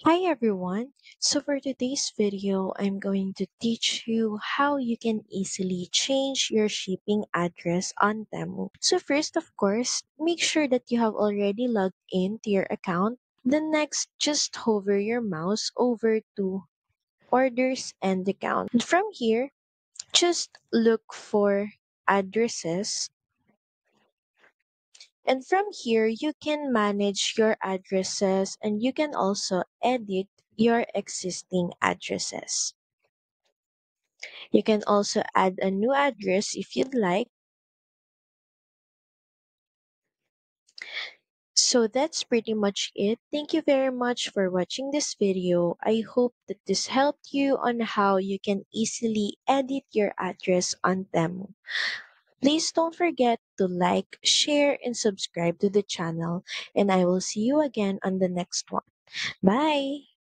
Hi everyone! So for today's video, I'm going to teach you how you can easily change your shipping address on Temu. So first, of course, make sure that you have already logged in to your account. Then next, just hover your mouse over to orders and account. And from here, just look for addresses. And from here, you can manage your addresses and you can also edit your existing addresses. You can also add a new address if you'd like. So that's pretty much it. Thank you very much for watching this video. I hope that this helped you on how you can easily edit your address on Temu. Please don't forget to like, share, and subscribe to the channel. And I will see you again on the next one. Bye!